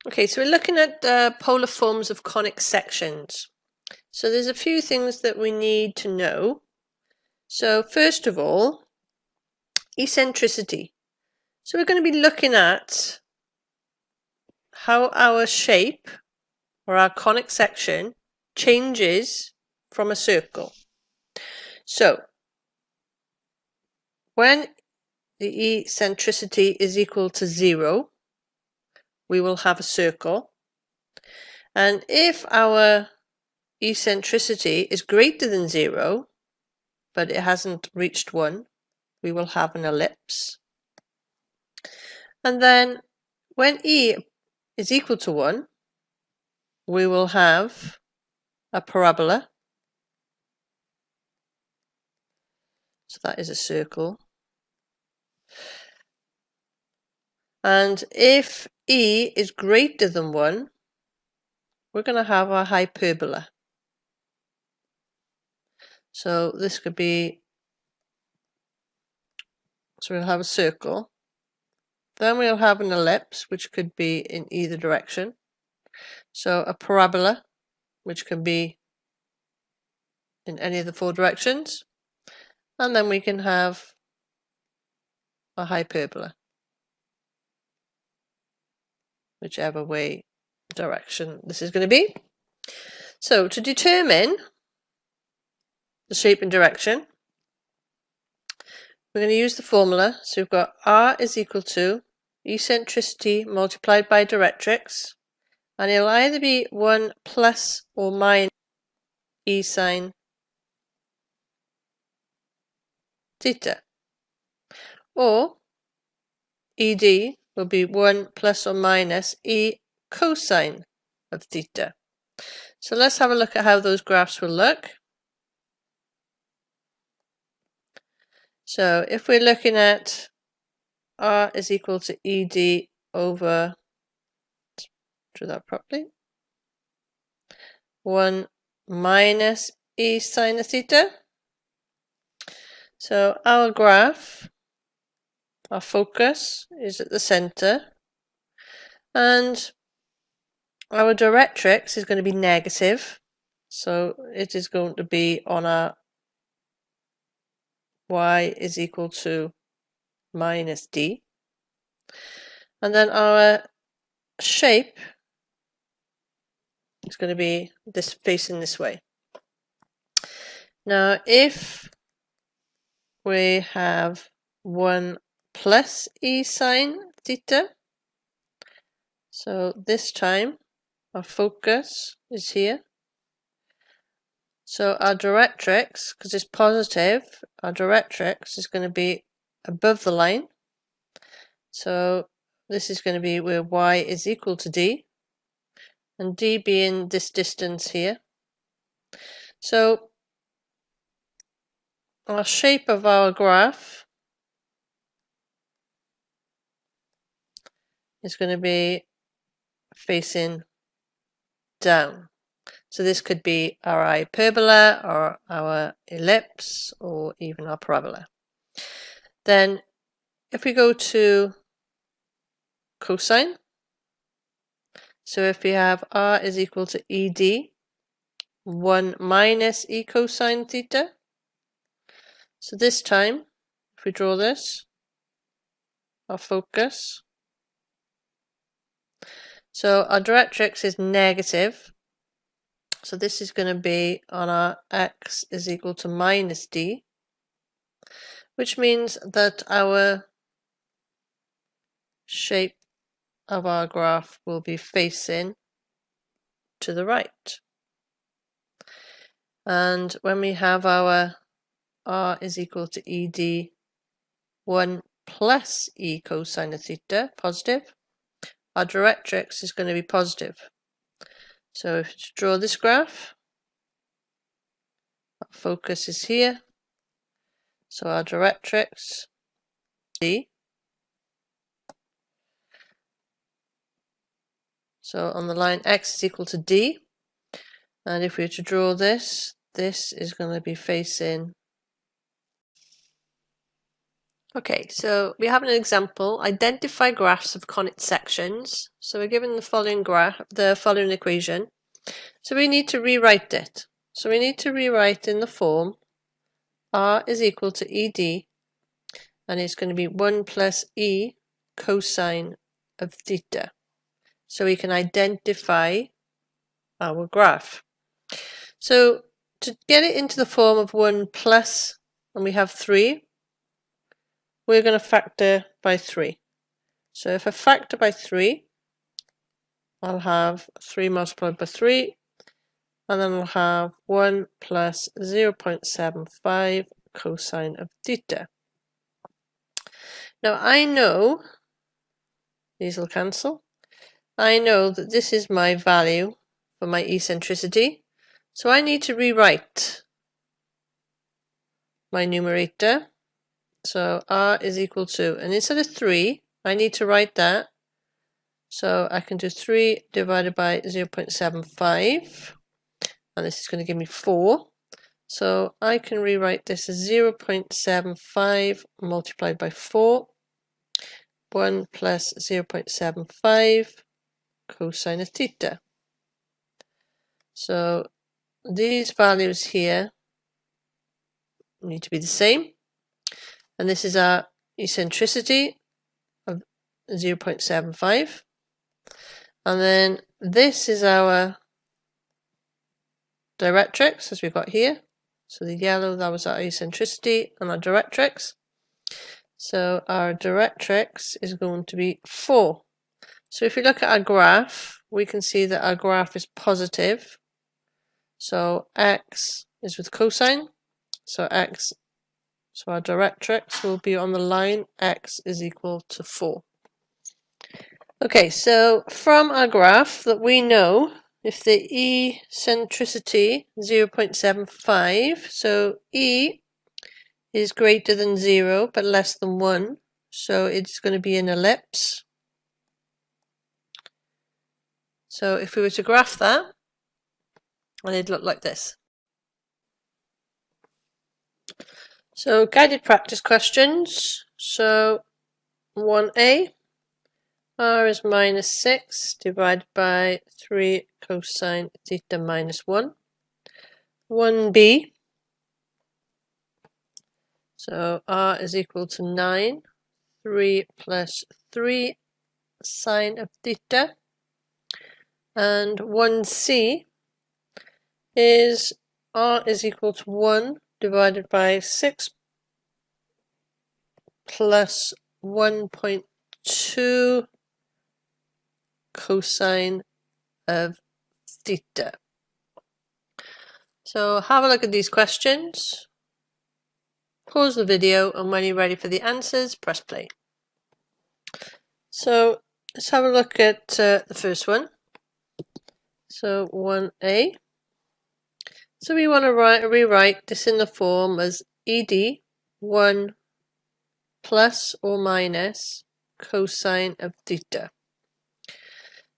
Okay, so we're looking at polar forms of conic sections. So there's a few things that we need to know. So first of all, eccentricity. So we're going to be looking at how our shape or our conic section changes from a circle. So when the eccentricity is equal to 0, we will have a circle. And if our eccentricity is greater than 0, but it hasn't reached 1, we will have an ellipse. And then when E is equal to 1, we will have a parabola. So that is a circle. And if E is greater than 1, we're going to have a hyperbola. So this could be, so we'll have a circle. Then we'll have an ellipse, which could be in either direction. So a parabola, which can be in any of the 4 directions. And then we can have a hyperbola, whichever way direction this is going to be. So to determine the shape and direction, we're going to use the formula. So we've got R is equal to eccentricity multiplied by directrix, and it'll either be 1 plus or minus E sine theta, or ED will be 1 plus or minus E cosine of theta. So let's have a look at how those graphs will look. So if we're looking at R is equal to ED over, do that properly, 1 minus E sine of theta. So our graph, our focus is at the center, and our directrix is going to be negative. So it is going to be on our y is equal to minus d. And then our shape is going to be this facing this way. Now if we have 1 plus E sine theta, so this time our focus is here. So our directrix, because it's positive, our directrix is going to be above the line. So this is going to be where y is equal to d, and d being this distance here. So our shape of our graph is going to be facing down. So this could be our hyperbola or our ellipse or even our parabola. Then if we go to cosine, so if we have R is equal to ED, 1 minus E cosine theta. So this time, if we draw this, our focus, so our directrix is negative. So this is going to be on our x is equal to minus d, which means that our shape of our graph will be facing to the right. And when we have our R is equal to ED 1 plus E cosine of theta, positive, our directrix is going to be positive. So if you draw this graph, our focus is here. So our directrix, D. So on the line x is equal to d, and if we were to draw this, this is going to be facing Okay, so we have an example. Identify graphs of conic sections. So we're given the following following equation. So we need to rewrite it. So we need to rewrite in the form r is equal to ed, and it's going to be 1 plus e cosine of theta. So we can identify our graph. So to get it into the form of 1 plus, and we have 3, we're going to factor by 3. So if I factor by 3, I'll have 3 multiplied by 3, and then I'll have 1 plus 0.75 cosine of theta. Now I know, these will cancel, I know that this is my value for my eccentricity, so I need to rewrite my numerator. So r is equal to, and instead of 3, I need to write that. So I can do 3 divided by 0.75, and this is going to give me 4. So I can rewrite this as 0.75 multiplied by 4, 1 plus 0.75 cosine of theta. So these values here need to be the same, and this is our eccentricity of 0.75, and then this is our directrix as we've got here. So the yellow, that was our eccentricity, and our directrix. So our directrix is going to be 4. So if we look at our graph, we can see that our graph is positive. So x is with cosine. So our directrix will be on the line x is equal to 4. Okay, so from our graph that we know, if the eccentricity 0.75, so e is greater than 0 but less than 1, so it's going to be an ellipse. So if we were to graph that, and it'd look like this. So guided practice questions. So 1a, r is minus 6 divided by 3 cosine theta minus 1. 1b, so r is equal to 9, 3 plus 3 sine of theta. And 1c is r is equal to 1 divided by 6 plus 1.2 cosine of theta. So have a look at these questions, pause the video, and when you're ready for the answers, press play. So let's have a look at the first one. So 1a. So we want to rewrite this in the form as ed 1 plus or minus cosine of theta.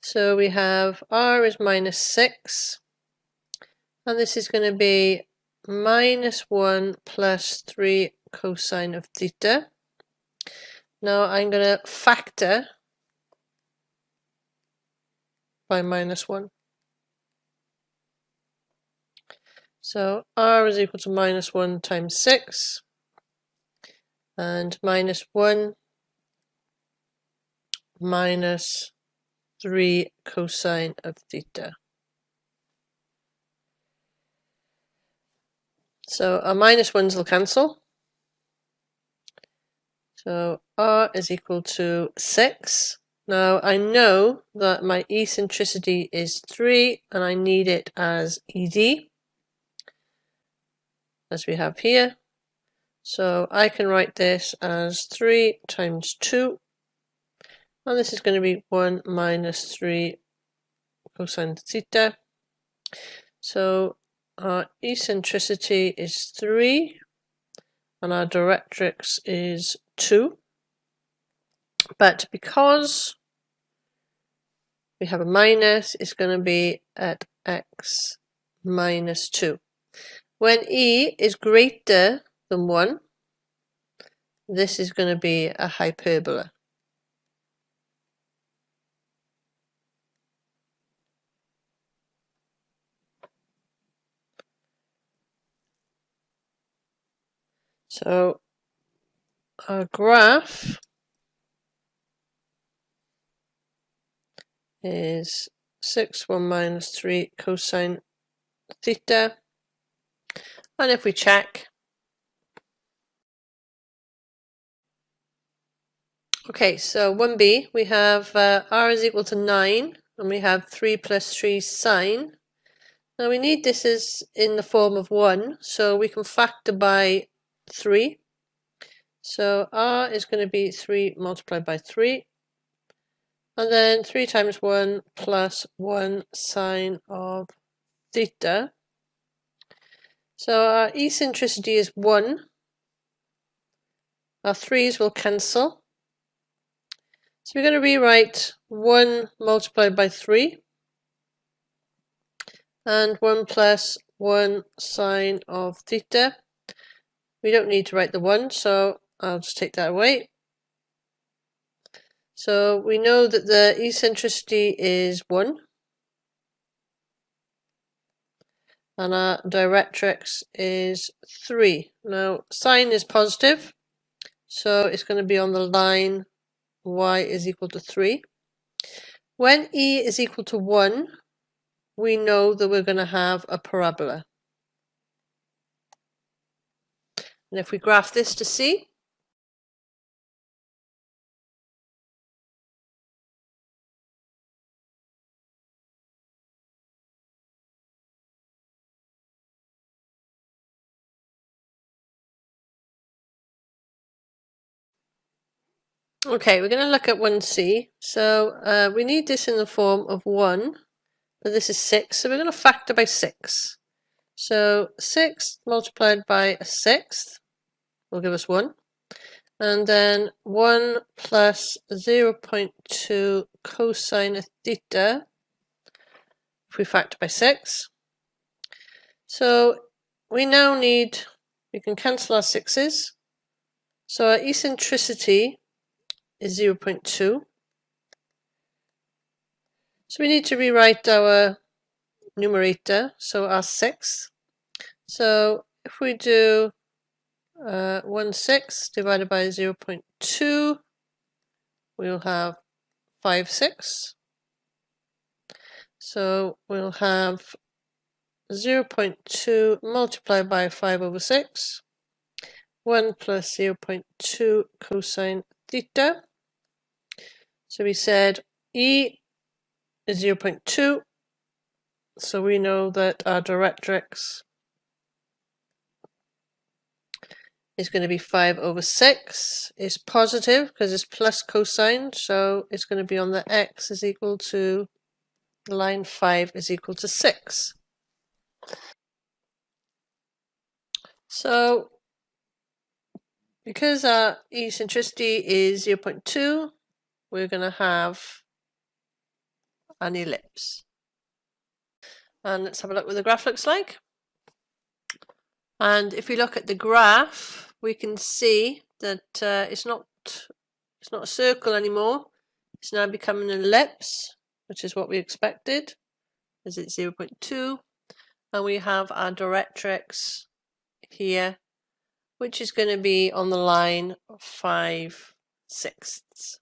So we have r is minus 6, and this is going to be minus 1 plus 3 cosine of theta. Now I'm going to factor by minus 1. So r is equal to minus 1 times 6, and minus 1 minus 3 cosine of theta. So our minus 1s will cancel. So r is equal to 6. Now I know that my eccentricity is 3, and I need it as ed, as we have here. So I can write this as 3 times 2, and this is going to be 1 minus 3 cosine theta. So our eccentricity is 3, and our directrix is 2. But because we have a minus, it's going to be at x minus 2. When e is greater than 1, this is going to be a hyperbola. So our graph is 6, 1 minus 3 cosine theta. And if we check, okay, so 1b, we have r is equal to 9, and we have 3 plus 3 sine. Now we need this is in the form of 1, so we can factor by 3. So r is going to be 3 multiplied by 3. And then 3 times 1 plus 1 sine of theta. So our eccentricity is 1. Our 3's will cancel. So we're going to rewrite 1 multiplied by 3. And 1 plus 1 sine of theta. We don't need to write the 1, so I'll just take that away. So we know that the eccentricity is 1. And our directrix is 3. Now, sine is positive, so it's going to be on the line y is equal to 3. When e is equal to 1, we know that we're going to have a parabola. And if we graph this to see, okay, we're going to look at 1c. So we need this in the form of 1, but this is 6, so we're going to factor by 6. So 6 multiplied by a sixth will give us 1. And then 1 plus 0.2 cosine of theta, if we factor by 6. So we now need, we can cancel our 6's. So our eccentricity is 0.2. So we need to rewrite our numerator, so our 6. So if we do 1/6 divided by 0.2, we'll have 5/6. So we'll have 0.2 multiplied by 5/6, 1 plus 0.2 cosine theta. So we said E is 0.2, so we know that our directrix is going to be 5/6. It's positive because it's plus cosine, so it's going to be on the x is equal to line 5 is equal to 6. So because our eccentricity is 0.2, we're going to have an ellipse. And let's have a look what the graph looks like. And if we look at the graph, we can see that it's not a circle anymore. It's now becoming an ellipse, which is what we expected, as it's 0.2. And we have our directrix here, which is going to be on the line 5/6.